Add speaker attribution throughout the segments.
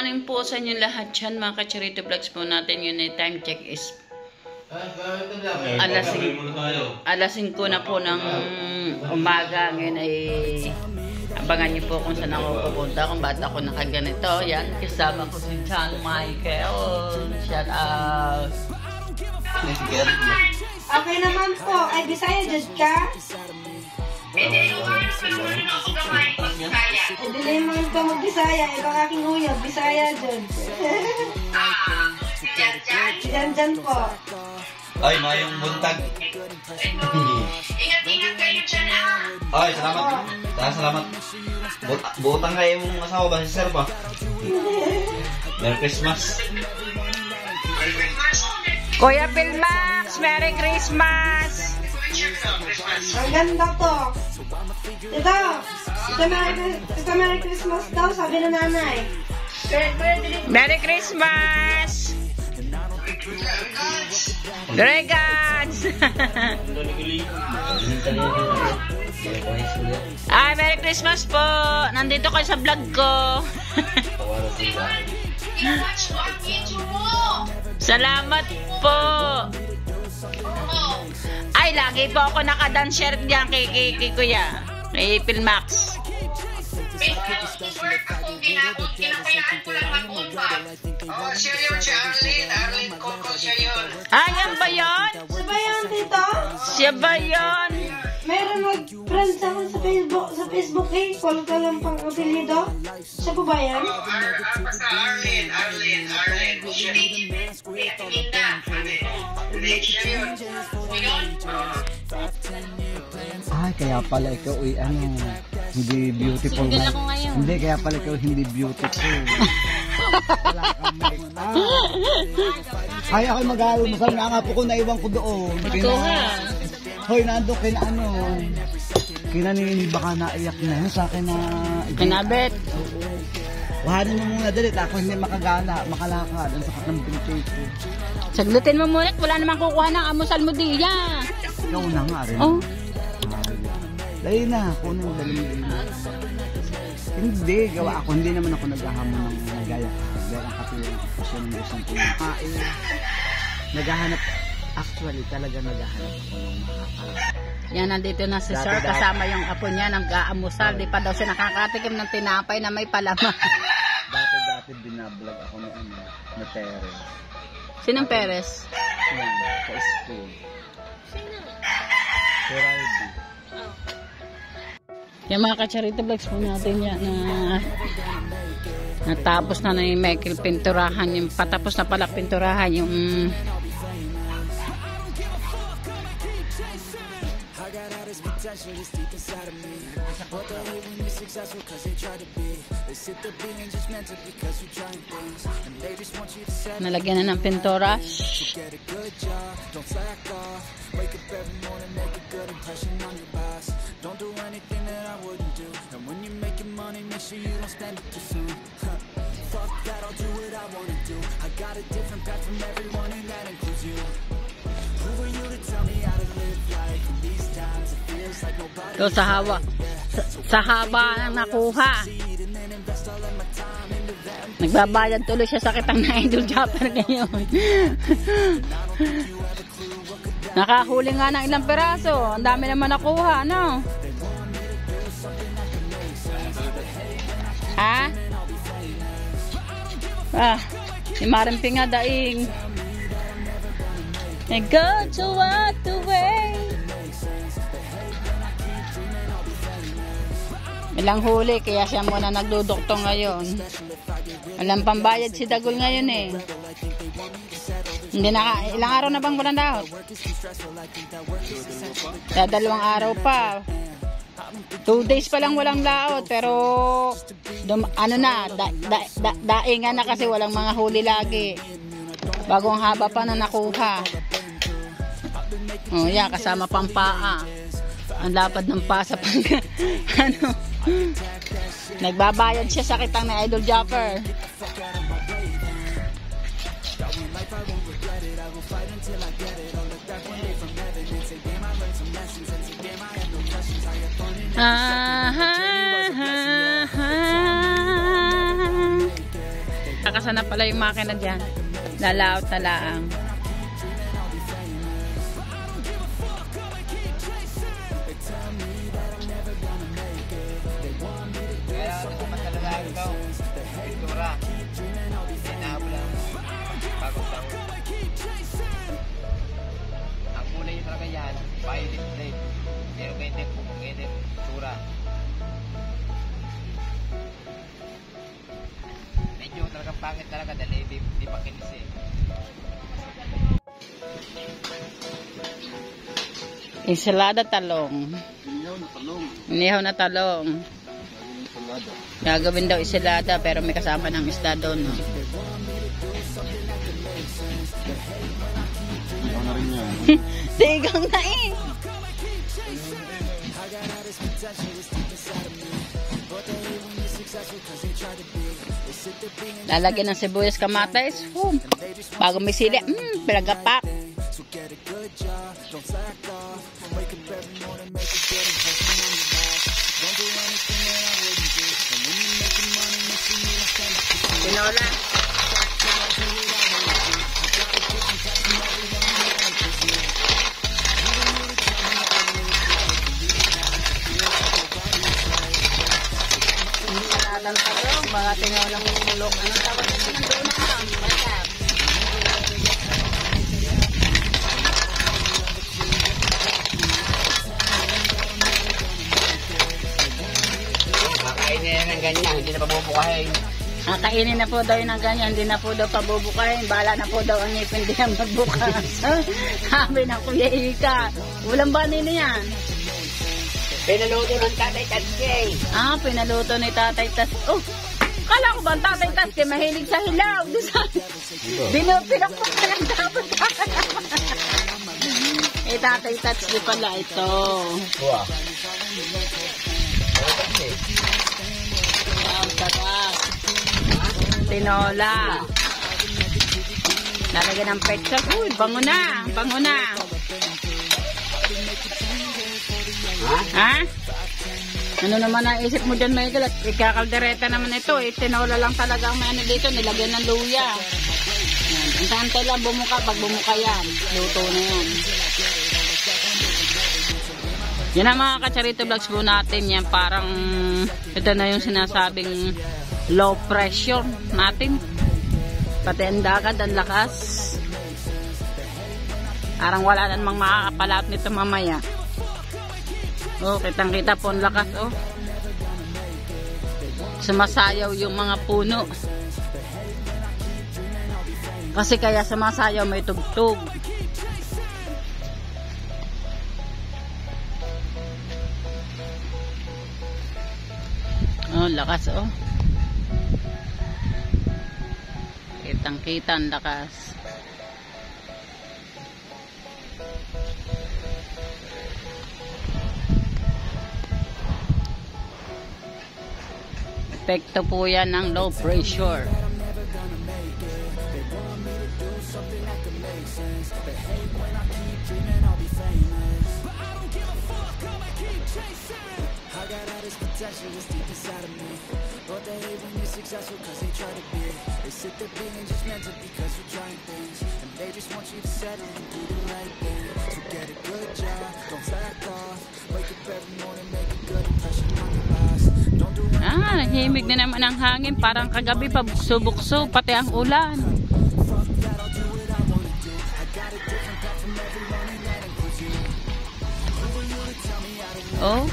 Speaker 1: morning po sa inyo lahat yan, mga ka-Charito Vlogs po natin. Yun ay time check is alas 5 na po ng umaga. Ngayon ay abangan niyo po kung saan ako pupunta, kung ba't ako nakaganito. Yan, kasama ko si John Michael. Shout out.
Speaker 2: Okay naman po. Ay, Bisaya, jud ka? Hindi naman ito mag-Bisaya. Ikaw aking uyab, Bisaya, jud. Diyan po.
Speaker 3: Ay, mayong buntag.
Speaker 4: Ingat-ingat kayo dyan, ha?
Speaker 3: Ay, salamat. Salamat. Buutang kayo mong asawa ba si Sir ba? Merry Christmas.
Speaker 1: Kuya Pilmax, Merry Christmas!
Speaker 2: Ang ganda po. Ito Merry Christmas daw, sabi na nanay.
Speaker 1: Merry Christmas! Dragons! Ay, Merry Christmas po! Nandito kayo sa vlog ko. Salamat po! Ay, lagi po ako naka-dance shirt diyan kay Kuya. Kay Pilmax.
Speaker 4: Work akong ginabot, kinakailangan ko lang mag-umbag. Oh, siya yun, si Arlene Coco, siya yun.
Speaker 1: Ah, yan ba yun?
Speaker 2: Siya ba yan, tito?
Speaker 1: Siya ba yun?
Speaker 2: Meron mag-friends ako sa Facebook eh. Follow ka lang pang apelido. Siya po ba yan?
Speaker 4: Basta Arlene. Siya siya yun.
Speaker 5: Ay, kaya pala ikaw hindi beautiful.
Speaker 1: Single ako ngayon.
Speaker 5: Hindi, kaya pala ikaw hindi beautiful. Wala kang make-up. Ay, ako mag-aalmusal na nga po ko, naiwan ko doon.
Speaker 1: Ito ha.
Speaker 5: Hoy, nandun kinanini baka naiyak na yun sa akin na...
Speaker 1: Kinabit.
Speaker 5: Wahanin mo muna dali, ako hindi makalakad. Ang sakit ng binti ko.
Speaker 1: Saglutin mo muna, wala namang kukuha ng amusal mo diya.
Speaker 5: Ikaw na nga rin.
Speaker 1: Oh.
Speaker 5: Dali na, kunin mo, dali mo. Hindi, gawa ako. Hindi naman ako naghahamon ng nagaya ka. Dahil ang katulang ako ng gustong kumakain. Naghahanap, actually, talaga naghahanap ako ng makakain.
Speaker 1: Yan, nandito na si Sir, kasama yung apo niya, nag-aamusal. Di pa daw siya nakakatikim ng tinapay na may palama.
Speaker 5: Dati binablog ako na Perez.
Speaker 1: Sinong Perez?
Speaker 5: Yan, sa school. Sino? Si Riley.
Speaker 1: Yung mga ka-Charito Vlogs po natin yan na natapos na ni Michael pinturahan, yung patapos na pala pinturahan yung nalagyan na ng pintura.
Speaker 6: Don't do anything that I wouldn't do. And when you're making money, make sure you don't spend it too soon. Fuck that, I'll do what I wanna do. I got a different path from everyone, and that includes you. Who are you to tell me how to live life? In these times, it feels like nobody.
Speaker 1: So, sa haba ang nakuha. Nagbabayad tuloy siya sa kitang na Idol Japper ngayon. Nakahuli nga ng ilang peraso. Ang dami naman nakuha, no? Ha? Si Marimping nga daing. I go to walk the way. Ilang huli, kaya siya muna nagdudukto ngayon. Walang pambayad si Dagol ngayon eh. Hindi ilang araw na bang walang dahot? Kaya 2 araw pa. 2 days pa lang walang laot, pero daingan na kasi walang mga huli lagi. Bagong haba pa na nakuha. Oh, yan, kasama pang paa. Ang lapad ng pasa pang nagbabayad siya sa kitang na Idol Japper. nasa na pala yung makina dyan. Lalaot na laang.
Speaker 5: Kaya gusto masalagaan ikaw. Tura. Inahabla. Bagong taon. Ang kulay nyo talaga yan, violet red. Pero ganyan po kung ganyan, tura. Medyo talagang pangit talaga dahil di pa kinis eh.
Speaker 1: Ensalada talong. Inihaw na talong. Gagawin daw ensalada pero may kasama ng isda doon. No? Tigang na eh. Lalagyan ng sibuyas, kamatis. Bago may sili. Pinagapak. Tinola. Ang talong, mga tinolang mulok. Anong tawag na sinunod naman? Masarap.
Speaker 5: Makain na yan ng ganyan, hindi na pabubukahin.
Speaker 1: Kainin na po daw yun ng ganyan, hindi na po daw pabubukahin. Bala na po daw ang ngipin di ang magbukas. Sabi na Kuya Ika, ulang ba nila yan?
Speaker 5: Pinaluto ng Tatay Tatay.
Speaker 1: Pinaluto ni Tatay Tas. Oh, kala ko ba ang Tatay Tas mahilig sa hilaw? Binupilak pa lang dapat. Tatay Tas pala ito.
Speaker 5: Wow.
Speaker 1: Wow, sarap. Tinola. Lalagyan ng petsa. Uy, bango na. Bango na. Ha? Ano naman naisip mo dyan, Michael? At ikakaldereta naman ito. Tinola lang talaga ang ano dito. Nilagyan ng luya. Antay lang bumuka. Pag bumuka yan, luto na yan. Yan ang mga Kacharito vlogs po natin. Yan parang ito na yung sinasabing low pressure natin. Pati ang dagat, ang lakas. Parang wala namang makakapalap nito mamaya. Oh, kitang-kita po ang lakas, oh. Sumasayaw yung mga puno. Kasi kaya sumasayaw may tugtog. Oh, lakas, oh. Kitang-kita ang lakas. Epekto po yan ng low pressure. Nahimig na naman ang hangin. Parang kagabi pa bukso-bukso. Pati ang ulan. Oh.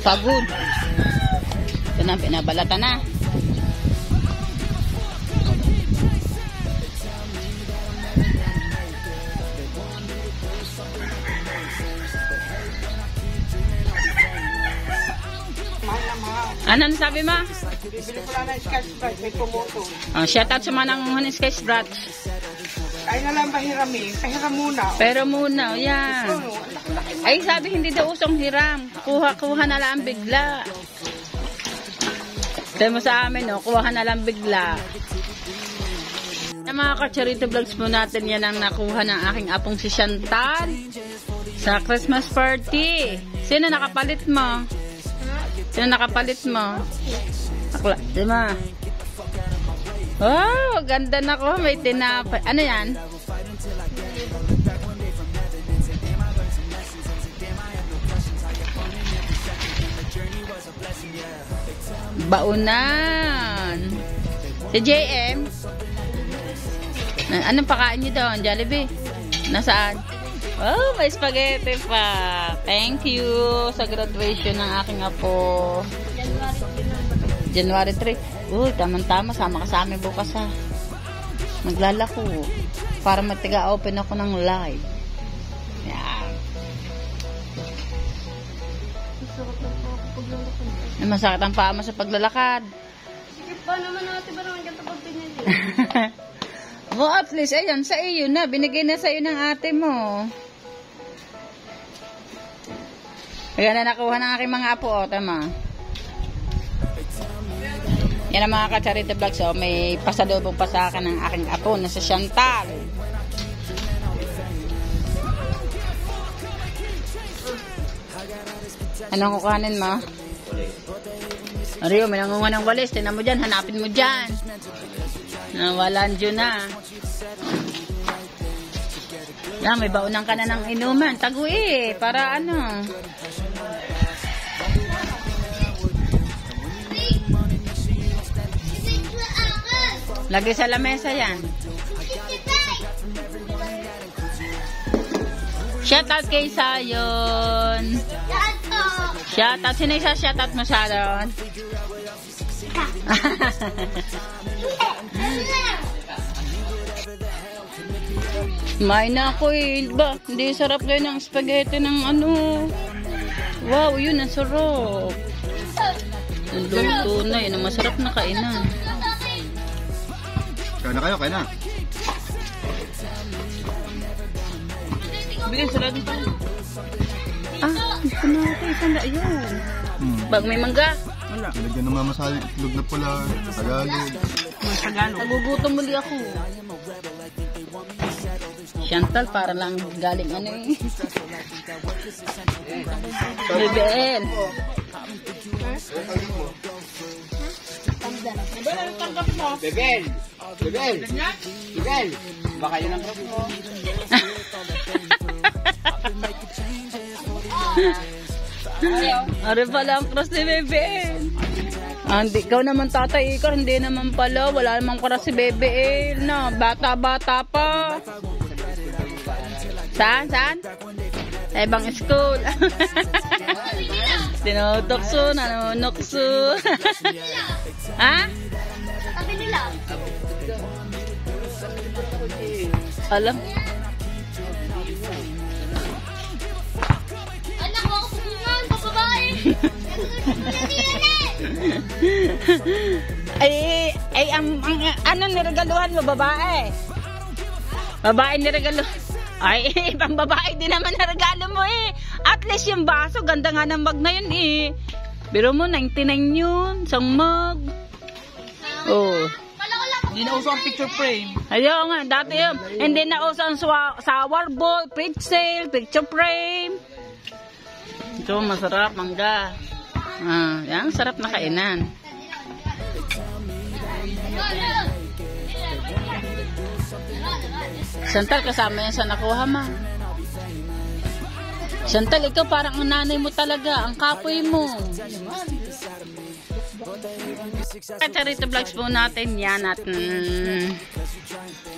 Speaker 1: Pagod. Ito na, pinabalata na. Ano sabi mo?
Speaker 2: Bibili ko lang ng Scotch Brite, may pumuto.
Speaker 1: Shout out sa mga nangunguhan ng Scotch Brite.
Speaker 2: Ay na lang ba hiramin? Pahiram muna.
Speaker 1: Pero muna, yan. Ay, sabi hindi daw usong hiram. Kuha-kuha na lang bigla. Tayo mo sa amin, no? Kuha na lang bigla. Yung mga ka-charity vlogs po natin, yan ang nakuha ng aking apong si Chantal sa Christmas party. Sino nakapalit mo? Sino nakapalit mo? Akla, diba? Wow, ganda na ko. May tinapay. Ano yan? Baunan. Si JM. Anong pakain niyo doon? Jollibee? Nasaan? Oh, may spaghetti pa. Thank you sa graduation ng aking apo. January 3. Uy, tamang-tama. Sama ka sa amin bukas ha. Maglalako. Para matiga-open ako ng live. Yan. Masakit ang paa mo sa paglalakad.
Speaker 2: Sige pa naman natin ba naman ganito pag pinili?
Speaker 1: Oh, at least, ayan, sa iyo na. Binigay na sa iyo ng ate mo. Ayan na nakuha ng aking mga apo, o, tama. Yan ang mga ka-charity vlogs, o. May pasalubong pa sa akin ng aking apo na sa Chantal. Anong kukuhanin mo? Ario, may nangunga ng walis. Tinan mo dyan, hanapin mo dyan. Nawalan dyan na. Yan, may baunan ka na ng inuman. Tagui, para ano. Lagay sa lamesa yan. Shoutout kay Sayon. Shoutout. Sino yung shoutout mo, Sayon? May na ako eh. Ba, hindi sarap kayo ng spaghetti ng ano. Wow, yun, ang sarap. Ang luto na, yun ang masarap na kainan.
Speaker 5: Kaya na kayo, kaya na.
Speaker 1: Bigyan sila din pa. Gusto na ako isang na yun. Bag may mangga.
Speaker 5: Wala. Nilagyan ng mamasali, itlog na pula, Tagalog.
Speaker 1: Nagugutom muli ako. Chantal, para lang galing ano eh. BBL.
Speaker 3: Bebel! Bebel! Bebel! Baka yun ang cross mo.
Speaker 1: Ari pala ang cross ni BBL. Hindi, ikaw naman tatay, ikaw hindi naman pala. Wala namang cross si BBL na. Bata-bata pa. Saan? Saan? Sa ibang school. Tinutokso, nanunokso. Ha?
Speaker 2: Sabi nila.
Speaker 1: Alam.
Speaker 2: Anak ko, kumungan, babae.
Speaker 1: Ay, ano niregaluhan mo, babae? Babae niregalo. Ay, ibang babae din naman na regalo mo eh. At least yung baso, ganda nga ng mug na yun eh. Biro mo, 99 yun. Isang mug. Oh.
Speaker 3: Hindi na uso ang picture frame.
Speaker 1: Ayaw nga, dati yun. Hindi na uso ang sour ball, pretzel, picture frame. Ito, masarap, mangga. Yan, sarap na kainan. Chantal, kasama yan sa nakuha ma. Chantal, ikaw parang ang nanay mo talaga. Ang kapoy mo. Charity vlogs po natin yan. At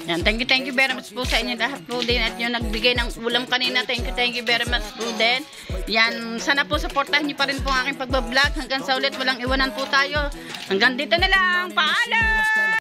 Speaker 1: yan, thank you very much po sa inyo lahat po din. At yung nagbigay ng ulam kanina, thank you very much po din. Yan, sana po supportahan niyo pa rin po ang aking pagbablog. Hanggang sa ulit, walang iwanan po tayo. Hanggang dito na lang. Paalam!